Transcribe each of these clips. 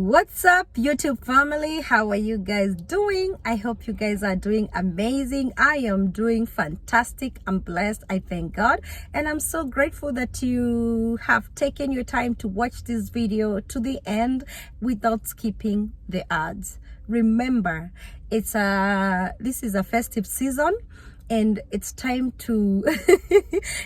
What's up, YouTube family? How are you guys doing? I hope you guys are doing amazing. I am doing fantastic. I'm blessed. I thank God, and I'm so grateful that you have taken your time to watch this video to the end without skipping the ads. Remember, this is a festive season, and it's time to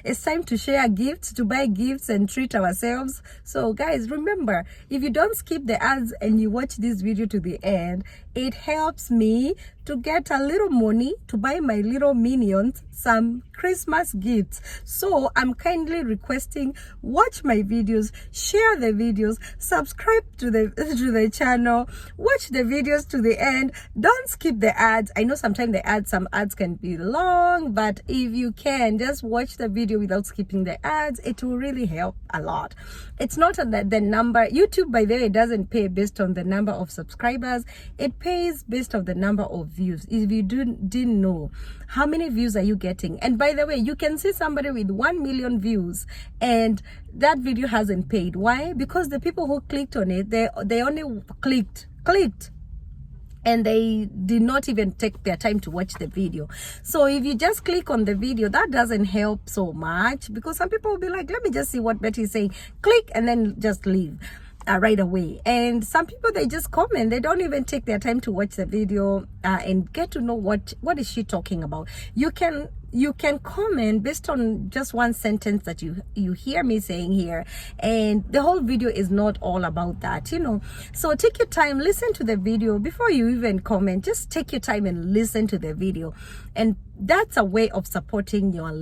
it's time to share gifts, to buy gifts and treat ourselves. So guys, remember, if you don't skip the ads and you watch this video to the end, it helps me to get a little money to buy my little minions some Christmas gifts. So I'm kindly requesting, watch my videos, share the videos, subscribe to the channel, watch the videos to the end. Don't skip the ads. I know sometimes some ads can be long, but if you can just watch the video without skipping the ads, it will really help a lot. It's not that the number, YouTube by the way doesn't pay based on the number of subscribers, it pays based on the number of views. If you didn't know, how many views are you getting? And by the way, you can see somebody with 1 million views and that video hasn't paid. Why? Because the people who clicked on it, they only clicked and they did not even take their time to watch the video. So if you just click on the video, that doesn't help so much, because some people will be like, let me just see what Betty is saying, click and then just leave right away. And some people, they just comment, they don't even take their time to watch the video and get to know what is she talking about. You can comment based on just one sentence that you hear me saying here, and the whole video is not all about that, you know. So take your time, listen to the video before you even comment. Just take your time and listen to the video, and that's a way of supporting your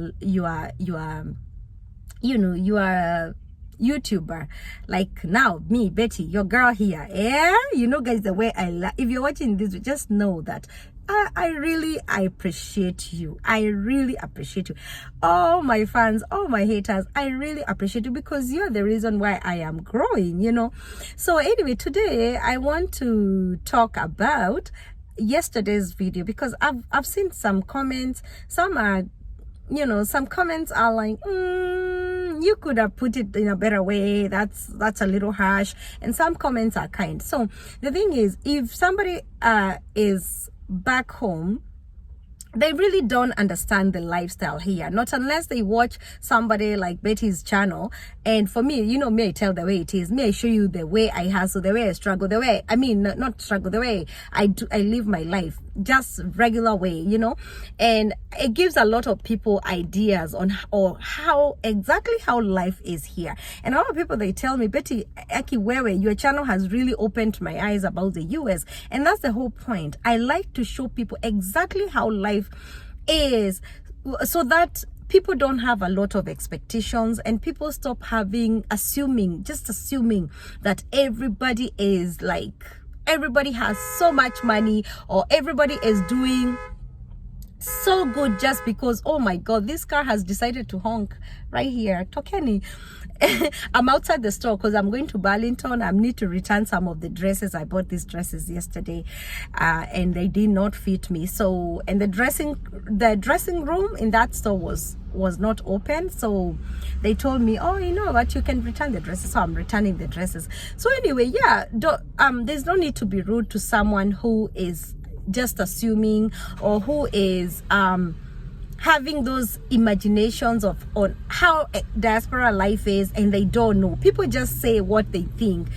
YouTuber, like now me, Betty, your girl here. Yeah, you know guys, the way if you're watching this, just know that I really appreciate you. I really appreciate you. All my fans, all my haters, I really appreciate you, because you're the reason why I am growing, you know. So anyway, today I want to talk about yesterday's video, because I've seen some comments. Some are, you know, some comments are like, you could have put it in a better way, that's a little harsh, and some comments are kind. So the thing is, if somebody is back home, they really don't understand the lifestyle here, not unless they watch somebody like Betty's channel. And for me, you know me, I tell the way it is. Me, I show you the way I hustle, the way I struggle, the way, I mean, not struggle, the way I live my life, just regular way, you know. And it gives a lot of people ideas on how exactly how life is here. And a lot of people, they tell me, Betty, Akiwewe, your channel has really opened my eyes about the US. And that's the whole point. I like to show people exactly how life is, so that people don't have a lot of expectations, and people stop assuming that everybody is like, everybody has so much money, or everybody is doing so good just because, oh my god, this car has decided to honk right here. Tokeni. I'm outside the store because I'm going to Burlington. I need to return some of the dresses. I bought these dresses yesterday and they did not fit me. So, and the dressing room in that store was not open, so they told me, oh, you know what, you can return the dresses. So I'm returning the dresses. So anyway, yeah, there's no need to be rude to someone who is just assuming, or who is having those imaginations on how diaspora life is, and they don't know. People just say what they think,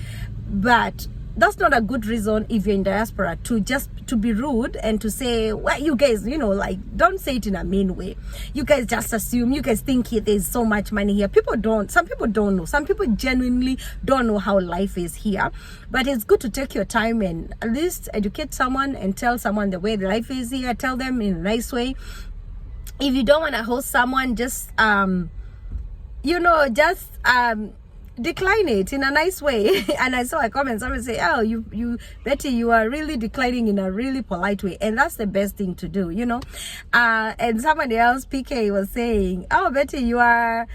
but that's not a good reason if you're in diaspora to be rude and to say, well, you guys, you know, like, don't say it in a mean way. You guys just assume, you guys think there's so much money here. Some people don't know. Some people genuinely don't know how life is here. But it's good to take your time and at least educate someone and tell someone the way the life is here. Tell them in a nice way. If you don't want to host someone, just decline it in a nice way. And I saw a comment, someone say, oh, you Betty, you are really declining in a really polite way, and that's the best thing to do, you know. And somebody else, PK, was saying, oh, Betty, you are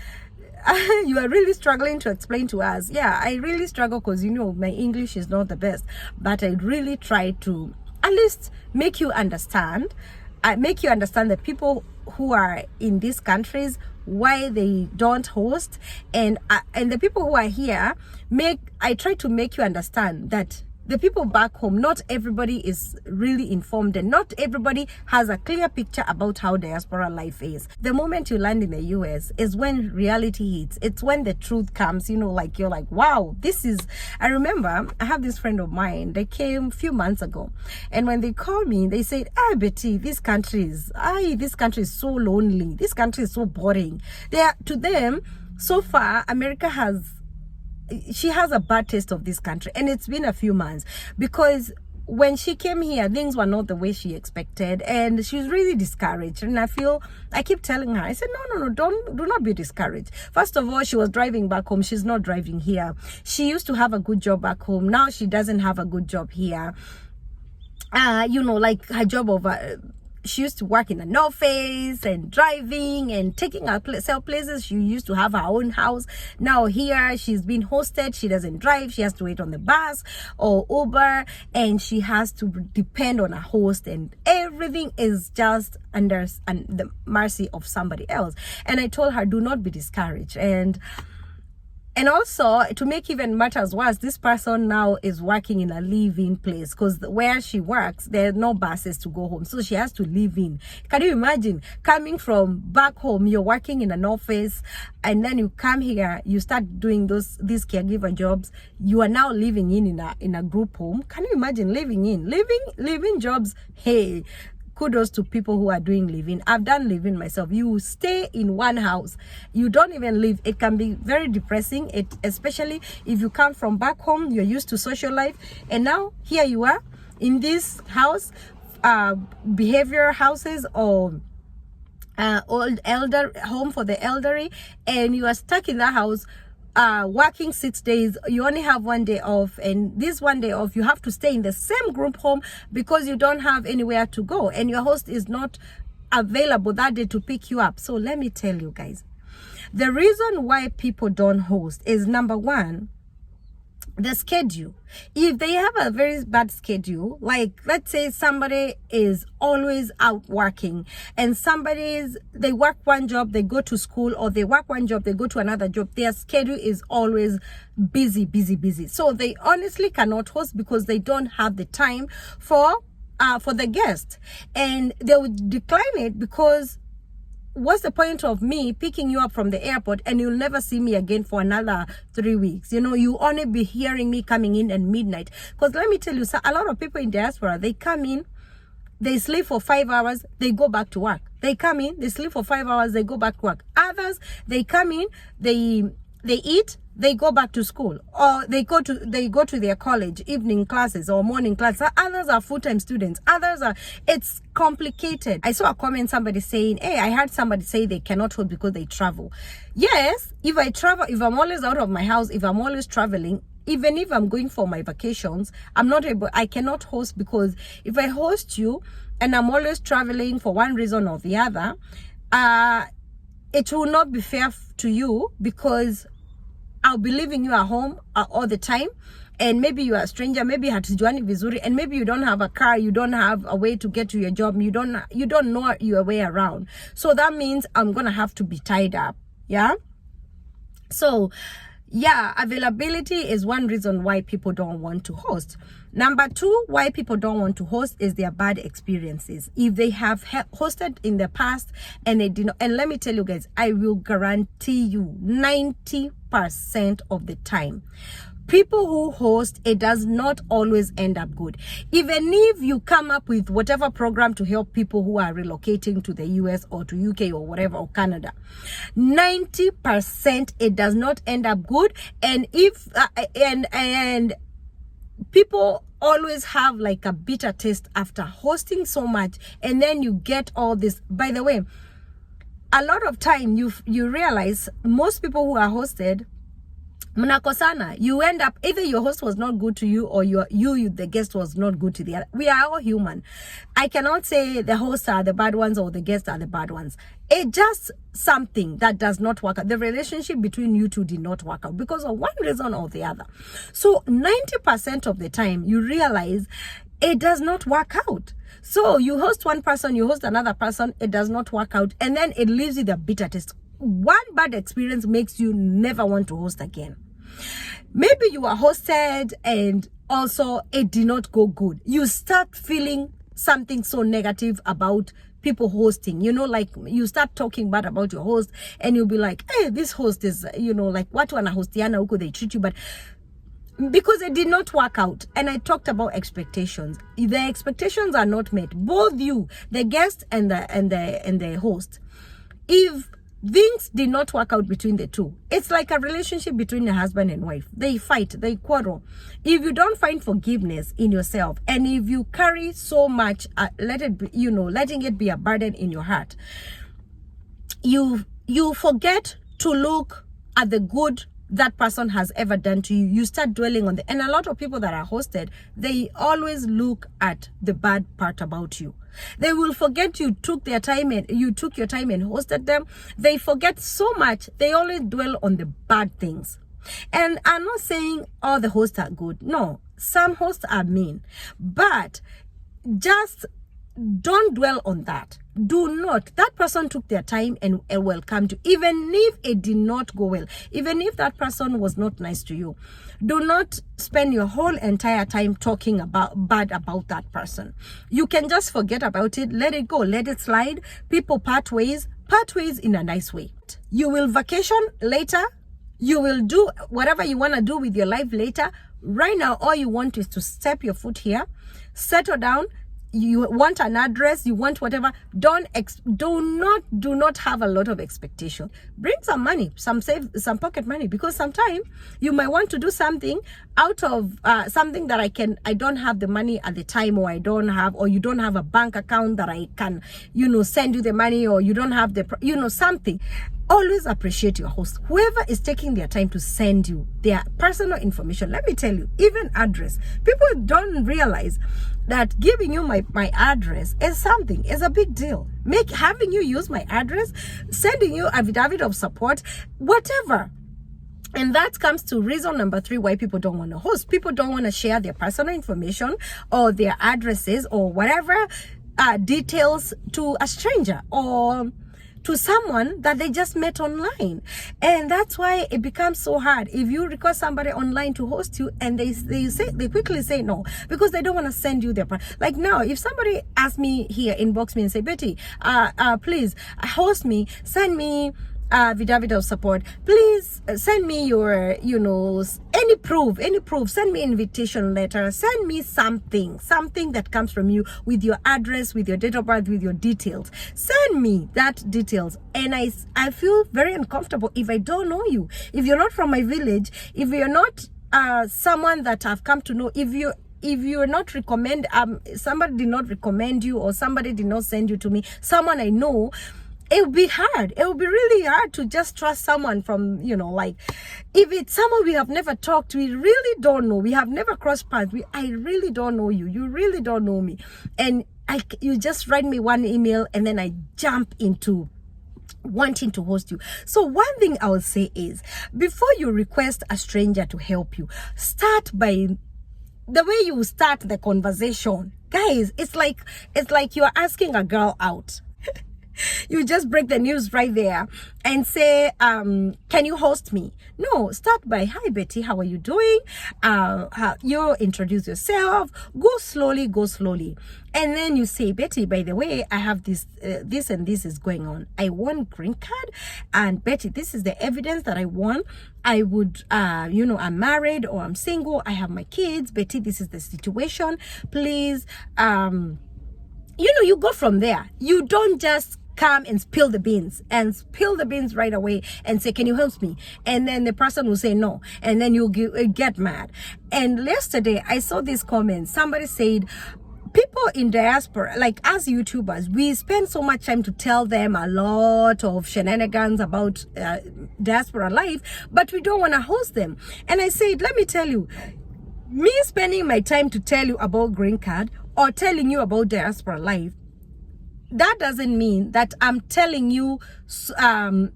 really struggling to explain to us. Yeah, I really struggle because, you know, my English is not the best, but I really try to at least make you understand the people who are in these countries, why they don't host, and the people who are here, I try to make you understand that the people back home, not everybody is really informed, and not everybody has a clear picture about how diaspora life is. The moment you land in the US is when reality hits. It's when the truth comes, you know, like you're like, wow, this is, I remember I have this friend of mine, they came a few months ago, and when they called me, they said, ah, Betty, this country is so lonely, this country is so boring. To them, so far, she has a bad taste of this country, and it's been a few months, because when she came here, things were not the way she expected, and she was really discouraged. And I keep telling her, I said, no, do not be discouraged. First of all, she was driving back home. She's not driving here. She used to have a good job back home. Now she doesn't have a good job here. You know, like her job she used to work in an office and driving and taking herself places. She used to have her own house. Now here, she's been hosted. She doesn't drive. She has to wait on the bus or Uber, and she has to depend on a host, and everything is just under the mercy of somebody else. And I told her, do not be discouraged. And also, to make even matters worse, this person now is working in a live-in place, because where she works, there are no buses to go home. So she has to live in. Can you imagine coming from back home, you're working in an office, and then you come here, you start doing these caregiver jobs. You are now living in a group home. Can you imagine living jobs? Hey, kudos to people who are doing living. I've done living myself. You stay in one house, you don't even live. It can be very depressing, especially if you come from back home, you're used to social life, and now here you are in this house, behavioral houses, or old elder home for the elderly, and you are stuck in that house, working 6 days. You only have 1 day off, and this 1 day off, you have to stay in the same group home because you don't have anywhere to go, and your host is not available that day to pick you up. So let me tell you guys, the reason why people don't host is, number one, the schedule. If they have a very bad schedule, like let's say somebody is always out working, and they work one job, they go to school, or they work one job, they go to another job, their schedule is always busy. So they honestly cannot host because they don't have the time for the guest, and they would decline it because what's the point of me picking you up from the airport and you'll never see me again for another 3 weeks? You know, you only be hearing me coming in at midnight. Because let me tell you, a lot of people in diaspora, they come in, they sleep for 5 hours, they go back to work. They come in, they sleep for 5 hours, they go back to work. Others, they come in, they eat, they go back to school, or they go to their college evening classes or morning classes. Others are full-time students. It's complicated. I saw a comment, somebody saying, hey, I heard somebody say they cannot host because they travel. Yes, if I travel, if I'm always out of my house, if I'm always traveling, even if I'm going for my vacations, I cannot host, because if I host you and I'm always traveling for one reason or the other, it will not be fair to you, because I'll be leaving you at home all the time, and maybe you are a stranger, maybe hatujuani vizuri, and maybe you don't have a car, you don't have a way to get to your job, you don't know your way around. So that means I'm gonna have to be tied up. Yeah. So yeah, availability is one reason why people don't want to host. Number two, why people don't want to host is their bad experiences. If they have hosted in the past and they did not, and let me tell you guys, I will guarantee you 90% of the time, people who host, it does not always end up good. Even if you come up with whatever program to help people who are relocating to the US or to UK or whatever, or Canada, 90% it does not end up good. And if and people always have like a bitter taste after hosting so much, and then you get all this. By the way, a lot of time you realize most people who are hosted, mnakosana, you end up either your host was not good to you, or you the guest was not good to the other. We are all human. I cannot say the hosts are the bad ones or the guests are the bad ones. It's just something that does not work out. The relationship between you two did not work out because of one reason or the other. So 90% of the time you realize it does not work out. So you host one person, you host another person, it does not work out, and then it leaves you the bitter taste. One bad experience makes you never want to host again. Maybe you are hosted and also it did not go good. You start feeling something so negative about people hosting, you know, like you start talking bad about your host, and you'll be like, hey, this host is, you know, like what wanna hostiana, how could they treat you? But because it did not work out. And I talked about expectations. The expectations are not met, both you, the guest, and the host. If things did not work out between the two, it's like a relationship between a husband and wife. They fight, they quarrel. If you don't find forgiveness in yourself, and if you carry so much, let it be, you know, letting it be a burden in your heart, you forget to look at the good that person has ever done to you. You start dwelling on and a lot of people that are hosted, they always look at the bad part about you. They will forget you took your time and hosted them. They forget so much. They always dwell on the bad things. And I'm not saying all the hosts are good. No, some hosts are mean, but just don't dwell on that. Do not. That person took their time and welcomed you, even if it did not go well, even if that person was not nice to you. Do not spend your whole entire time talking bad about that person. You can just forget about it, let it go, let it slide. People part ways in a nice way. You will vacation later. You will do whatever you want to do with your life later. Right now, all you want is to step your foot here, settle down. You want an address, you want whatever. Do not have a lot of expectation. Bring some money, some pocket money, because sometimes you might want to do something out of something that I don't have the money at the time, or you don't have a bank account that I can, you know, send you the money, or you don't have the, you know, something. Always appreciate your host. Whoever is taking their time to send you their personal information, let me tell you, even address. People don't realize that giving you my address is a big deal. Having you use my address, sending you affidavit of support, whatever. And that comes to reason number 3 why people don't want to host. People don't want to share their personal information or their addresses or whatever details to a stranger or to someone that they just met online. And that's why it becomes so hard if you request somebody online to host you and they quickly say no, because they don't want to send you their like now. If somebody asks me here, inbox me and say, Betty, please host me, send me affidavit of support, please send me your, you know, any proof, send me invitation letter, send me something that comes from you with your address, with your date of birth, with your details. Send me that details. And I feel very uncomfortable if I don't know you, if you're not from my village, if you're not someone that I've come to know, if you're not somebody did not recommend you, or somebody did not send you to me, someone I know. It would be hard. It would be really hard to just trust someone from, you know, like, if it's someone we have never talked, we really don't know, we have never crossed paths, I really don't know you, you really don't know me, and you just write me one email and then I jump into wanting to host you. So one thing I would say is, before you request a stranger to help you, start by the way you start the conversation. Guys, it's like you're asking a girl out. You just break the news right there and say, can you host me? No, start by, hi Betty, how are you doing? You introduce yourself, go slowly. And then you say, Betty, by the way, I have this and this is going on. I won green card, and Betty, this is the evidence that I won. I would, you know, I'm married or I'm single. I have my kids. Betty, this is the situation. Please, you know, you go from there. You don't just come and spill the beans right away and say, can you help me? And then the person will say no, and then you get mad. And yesterday I saw this comment. Somebody said, people in diaspora, like us YouTubers, we spend so much time to tell them a lot of shenanigans about diaspora life, but we don't want to host them. And I said, let me tell you, me spending my time to tell you about green card or telling you about diaspora life, that doesn't mean that I'm telling you and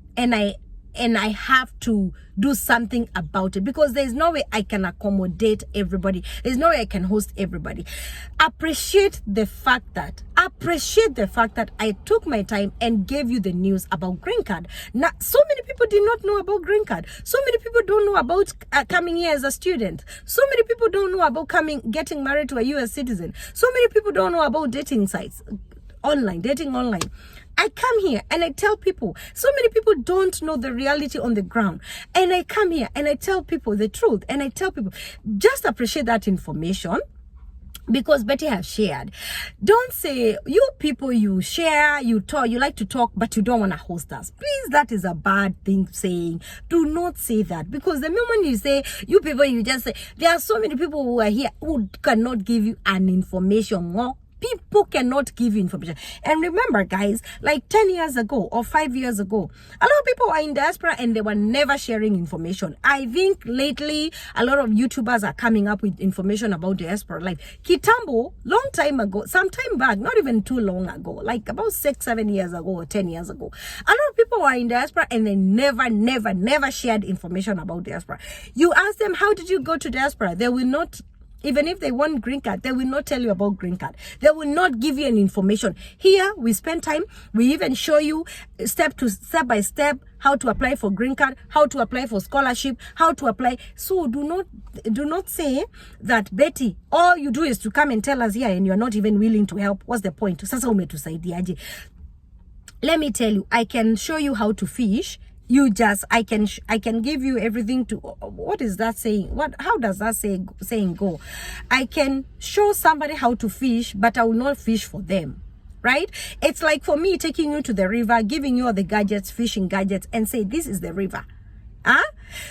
and I have to do something about it, because there's no way I can accommodate everybody. There's no way I can host everybody. Appreciate the fact that I took my time and gave you the news about green card. Now, so many people did not know about green card. So many people don't know about coming here as a student. So many people don't know about getting married to a US citizen. So many people don't know about dating sites, dating online. I come here and I tell people, so many people don't know the reality on the ground. And I come here and I tell people the truth. And I tell people, just appreciate that information, because Betty has shared. Don't say, you people, you share, you talk, you like to talk, but you don't want to host us. Please, that is a bad thing saying. Do not say that, because the moment you say, you people, you just say, there are so many people who are here who cannot give you an information more. People cannot give you information. And remember, guys, like 10 years ago or 5 years ago, a lot of people were in diaspora and they were never sharing information. I think lately, a lot of YouTubers are coming up with information about diaspora. Like Kitambo, long time ago, some time back, not even too long ago, like about 6-7 years ago or 10 years ago, a lot of people were in diaspora and they never shared information about diaspora. You ask them, how did you go to diaspora? They will not. Even if they want green card, they will not tell you about green card. They will not give you any information. Here, we spend time. We even show you step by step how to apply for green card, how to apply for scholarship, how to apply. So do not say that, Betty, all you do is to come and tell us here and you're not even willing to help. What's the point? Sasa umetusaidiaje? Let me tell you, I can show you how to fish. I can give you everything to, what is that saying? How does that saying go? I can show somebody how to fish, but I will not fish for them, right? It's like for me taking you to the river, giving you all the gadgets, fishing gadgets, and say, this is the river.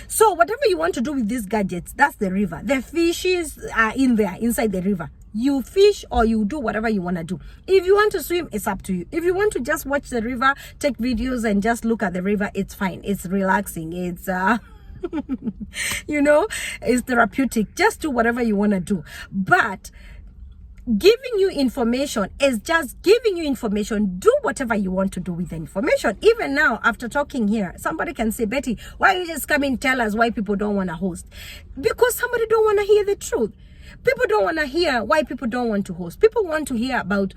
So whatever you want to do with these gadgets, that's the river. The fishes are inside the river. You fish or you do whatever you want to do. If you want to swim, it's up to you. If you want to just watch the river, take videos and just look at the river, it's fine. It's relaxing. It's it's therapeutic. Just do whatever you want to do. But giving you information is just giving you information. Do whatever you want to do with the information. Even now, after talking here, somebody can say, Betty, why you just come and tell us why people don't want to host? Because somebody don't want to hear the truth. People don't want to hear why people don't want to host. People want to hear about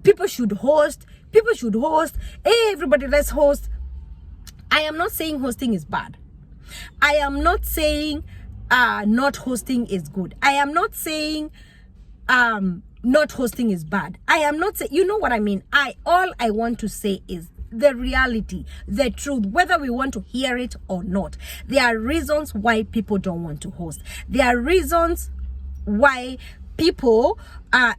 people should host. People should host. Hey, everybody, let's host. I am not saying hosting is bad. I am not saying not hosting is good. I am not saying not hosting is bad. I am not saying, you know what I mean? All I want to say is the reality, the truth, whether we want to hear it or not. There are reasons why people don't want to host. There are reasons why people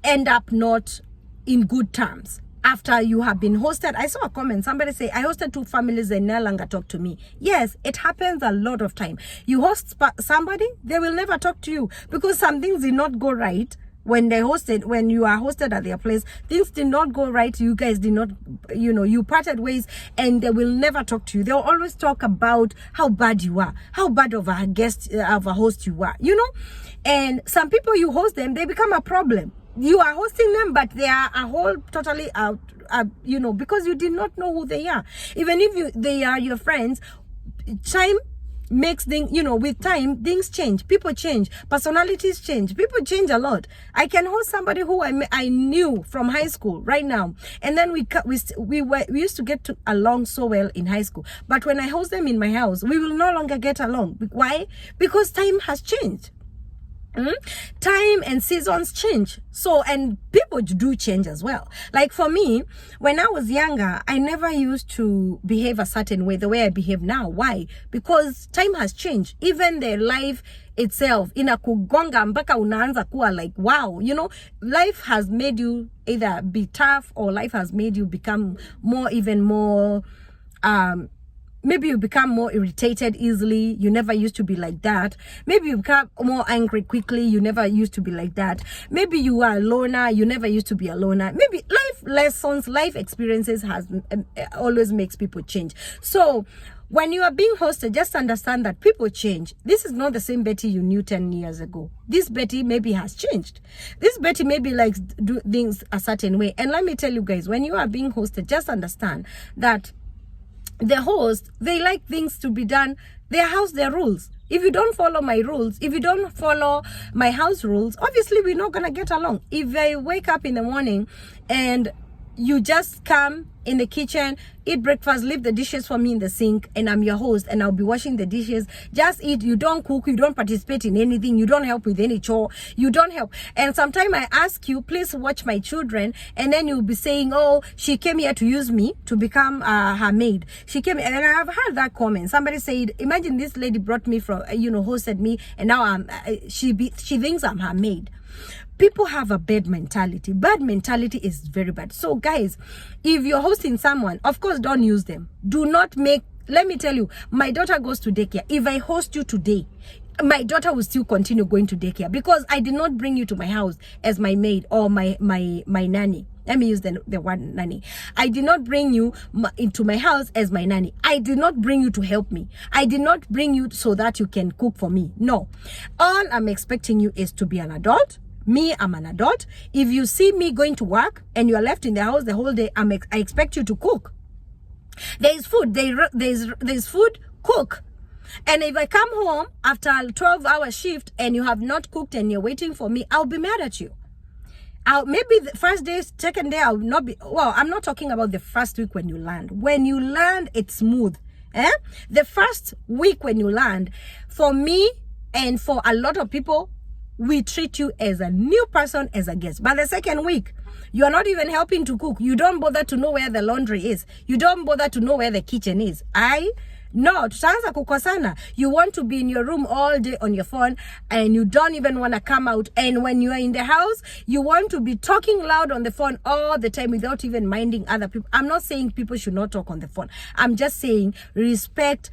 end up not in good terms after you have been hosted. I saw a comment, somebody say, I hosted 2 families and no longer talk to me. Yes, it happens a lot of time. You host somebody, they will never talk to you because some things did not go right. When you are hosted at their place, things did not go right. You guys did not, you parted ways, and they will never talk to you. They'll always talk about how bad you are, how bad of a guest, of a host you are, And some people, you host them, they become a problem. You are hosting them, but they are a whole totally out, because you did not know who they are. Even if they are your friends, time makes things, with time, things change. People change. Personalities change. People change a lot. I can host somebody who I knew from high school right now. And then we used to get along so well in high school. But when I host them in my house, we will no longer get along. Why? Because time has changed. Time and seasons change. So, and people do change as well. Like for me, when I was younger, I never used to behave a certain way, the way I behave now. Why? Because time has changed. Even the life itself, inakugonga mpaka unaanza kuwa like, wow, life has made you either be tough, or life has made you become even more, maybe you become more irritated easily. You never used to be like that. Maybe you become more angry quickly. You never used to be like that. Maybe you are a loner. You never used to be a loner. Maybe life lessons, life experiences always makes people change. So when you are being hosted, just understand that people change. This is not the same Betty you knew 10 years ago. This Betty maybe has changed. This Betty maybe likes do things a certain way. And let me tell you guys, when you are being hosted, just understand that the host, they like things to be done their house, their rules. If you don't follow my rules, if you don't follow my house rules, obviously we're not gonna get along. If I wake up in the morning and you just come in the kitchen, eat breakfast, leave the dishes for me in the sink, and I'm your host and I'll be washing the dishes, just eat, you don't cook, you don't participate in anything, you don't help with any chore, you don't help. And sometimes I ask you, please watch my children, and then you'll be saying, oh, she came here to use me to become her maid. She came, and I've heard that comment. Somebody said, imagine this lady brought me from, hosted me, and now she thinks I'm her maid. People have a bad mentality. Bad mentality is very bad. So guys, if you're hosting someone, of course, don't use them. Do not make, let me tell you, my daughter goes to daycare. If I host you today, my daughter will still continue going to daycare because I did not bring you to my house as my maid or my nanny. Let me use the word nanny. I did not bring you into my house as my nanny. I did not bring you to help me. I did not bring you so that you can cook for me. No. All I'm expecting you is to be an adult. Me, I'm an adult. If you see me going to work and you are left in the house the whole day, I expect you to cook. There is food. There's food. Cook. And if I come home after a 12-hour shift and you have not cooked and you're waiting for me, I'll be mad at you. Maybe the first day, second day, I'll not be. Well, I'm not talking about the first week when you land. When you land, it's smooth. The first week when you land, for me and for a lot of people, we treat you as a new person, as a guest. But the second week, you are not even helping to cook. You don't bother to know where the laundry is. You don't bother to know where the kitchen is. No, tutaanza kukosana. You want to be in your room all day on your phone and you don't even want to come out. And when you are in the house, you want to be talking loud on the phone all the time without even minding other people. I'm not saying people should not talk on the phone. I'm just saying respect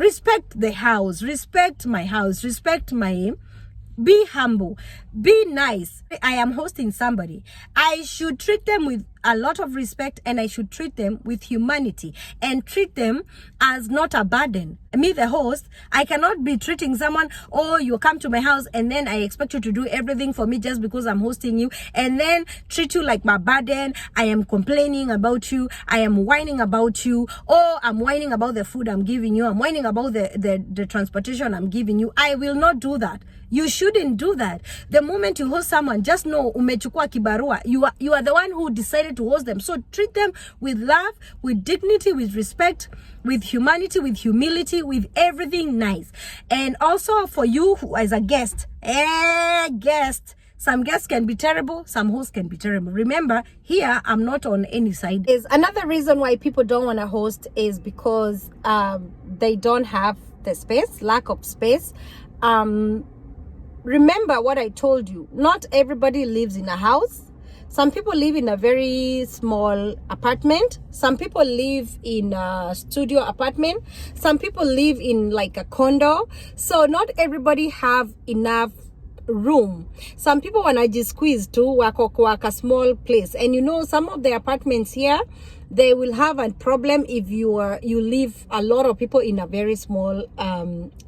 respect the house, respect my house, be humble, be nice. I am hosting somebody. I should treat them with a lot of respect, and I should treat them with humanity and treat them as not a burden. Me, the host, I cannot be treating someone, oh, you come to my house and then I expect you to do everything for me just because I'm hosting you, and then treat you like my burden. I am complaining about you. I am whining about you. Oh, I'm whining about the food I'm giving you. I'm whining about the transportation I'm giving you. I will not do that. You shouldn't do that. The moment you host someone, just know umechukua kibarua. You are the one who decided to host them. So treat them with love, with dignity, with respect, with humanity, with humility, with everything nice. And also for you who as a guest, some guests can be terrible, some hosts can be terrible. Remember, here I'm not on any side. Is another reason why people don't want to host is because they don't have the space, lack of space. Remember what I told you. Not everybody lives in a house. Some people live in a very small apartment. Some people live in a studio apartment. Some people live in like a condo. So not everybody have enough room. Some people wanna just squeeze to work a small place. And some of the apartments here, they will have a problem if you live a lot of people in a very small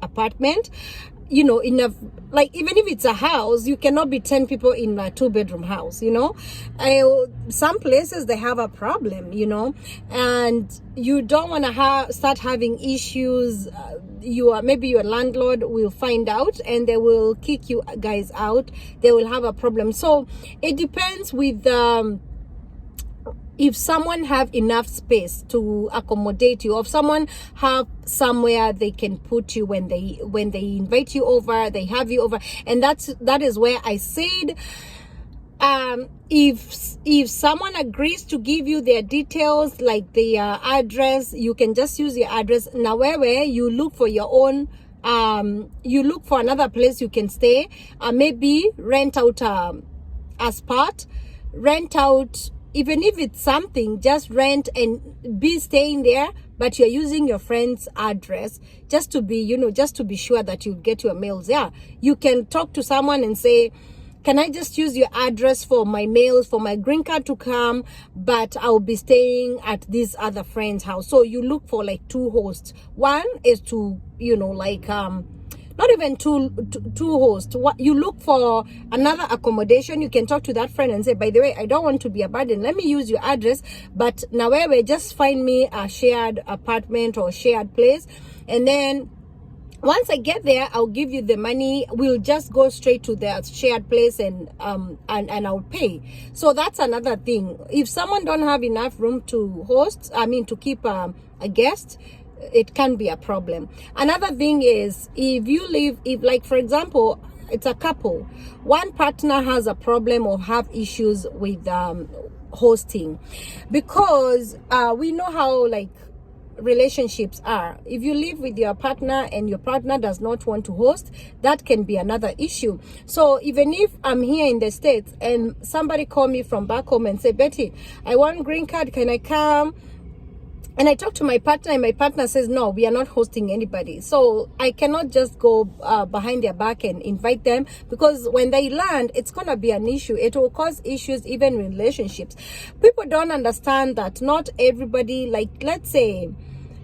apartment. Even if it's a house, you cannot be 10 people in a 2-bedroom house. Some places they have a problem, and you don't want to start having issues. Maybe your landlord will find out and they will kick you guys out. They will have a problem. So it depends with if someone have enough space to accommodate you, or if someone have somewhere they can put you when they invite you over, they have you over. And that is where I said, if someone agrees to give you their details, like their address, you can just use your address. Now where you look for your own, you look for another place you can stay, maybe rent out a spot, rent out. Even if it's something, just rent and be staying there, but you're using your friend's address just to be, just to be sure that you get your mails. Yeah, you can talk to someone and say, can I just use your address for my mails, for my green card to come, but I'll be staying at this other friend's house. So you look for like 2 hosts. One is to, not even two hosts. What you look for another accommodation, you can talk to that friend and say, by the way, I don't want to be abandoned, let me use your address, but now we just find me a shared apartment or shared place, and then once I get there, I'll give you the money. We'll just go straight to the shared place and I'll pay. So that's another thing. If someone don't have enough room to host, to keep a guest, it can be a problem. Another thing is, if like for example, it's a couple, one partner has a problem or have issues with hosting, because we know how like relationships are. If you live with your partner and your partner does not want to host, that can be another issue. So even if I'm here in the States and somebody call me from back home and say, Betty, I want green card, can I come? And I talk to my partner and my partner says, no, we are not hosting anybody. So I cannot just go behind their back and invite them, because when they land, it's going to be an issue. It will cause issues even in relationships. People don't understand that not everybody, like let's say,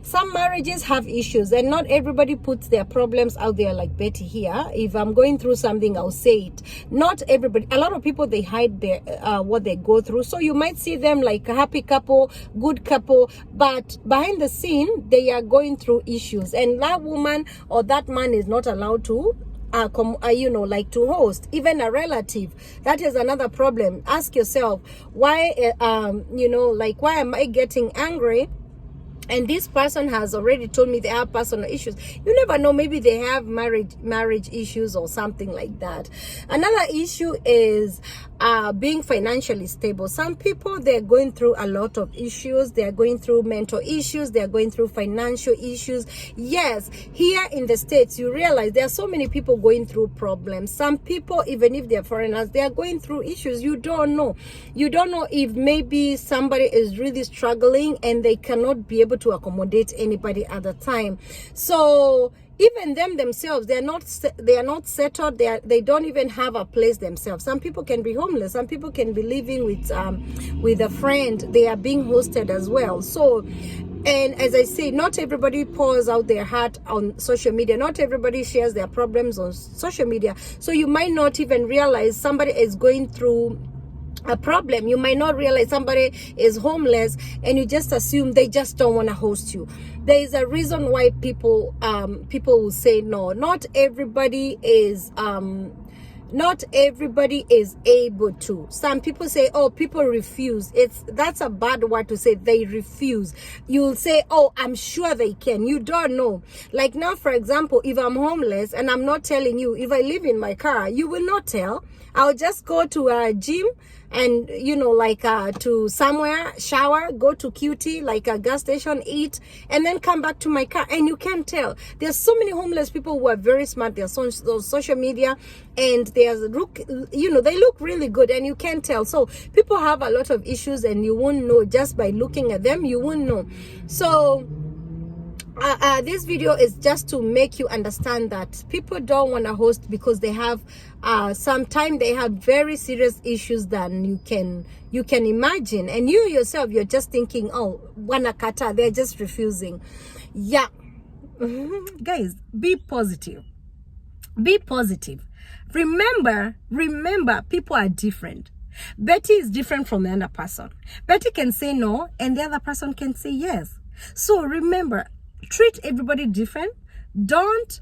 some marriages have issues and not everybody puts their problems out there like Betty here. If I'm going through something, I'll say it. Not everybody. A lot of people, they hide their what they go through. So you might see them like a happy couple, good couple, but behind the scene, they are going through issues. And that woman or that man is not allowed to like to host even a relative. That is another problem. Ask yourself, why why am I getting angry? And this person has already told me they have personal issues. You never know, maybe they have marriage issues or something like that. Another issue is being financially stable. Some people, they're going through a lot of issues. They're going through mental issues. They're going through financial issues. Yes, here in the States, you realize there are so many people going through problems. Some people, even if they're foreigners, they are going through issues. You don't know. You don't know if maybe somebody is really struggling and they cannot be able to accommodate anybody at the time. So even them themselves, they are not settled. They don't even have a place themselves. Some people can be homeless. Some people can be living with a friend. They are being hosted as well. So, and as I say, not everybody pours out their heart on social media. Not everybody shares their problems on social media. So you might not even realize somebody is going through a problem. You might not realize somebody is homeless and you just assume they just don't want to host you. There is a reason why people will say no. Not everybody is able to. Some people say, oh, people refuse. That's a bad word to say. They refuse. You'll say, oh, I'm sure they can. You don't know. Like now, for example, if I'm homeless and I'm not telling you, if I live in my car, you will not tell. I'll just go to a gym and to somewhere, shower, go to QT, like a gas station, eat, and then come back to my car, and you can't tell. There's so many homeless people who are very smart. They're on social media and they look really good, and you can't tell. So people have a lot of issues and you won't know just by looking at them. You won't know. So this video is just to make you understand that people don't want to host because they have sometimes they have very serious issues than you can imagine, and you yourself, you're just thinking, oh, wanakata, they're just refusing. Yeah. Guys, be positive. Remember, people are different. Betty is different from the other person. Betty can say no and the other person can say yes. So remember, treat everybody different. Don't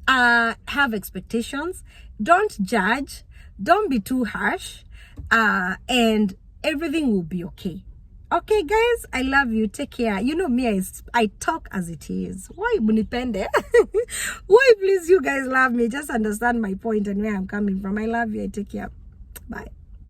have expectations. Don't judge. Don't be too harsh. And everything will be okay. Okay, guys, I love you. Take care. You know me, I talk as it is. Why munipende? Why please you guys love me? Just understand my point and where I'm coming from. I love you. I take care. Bye.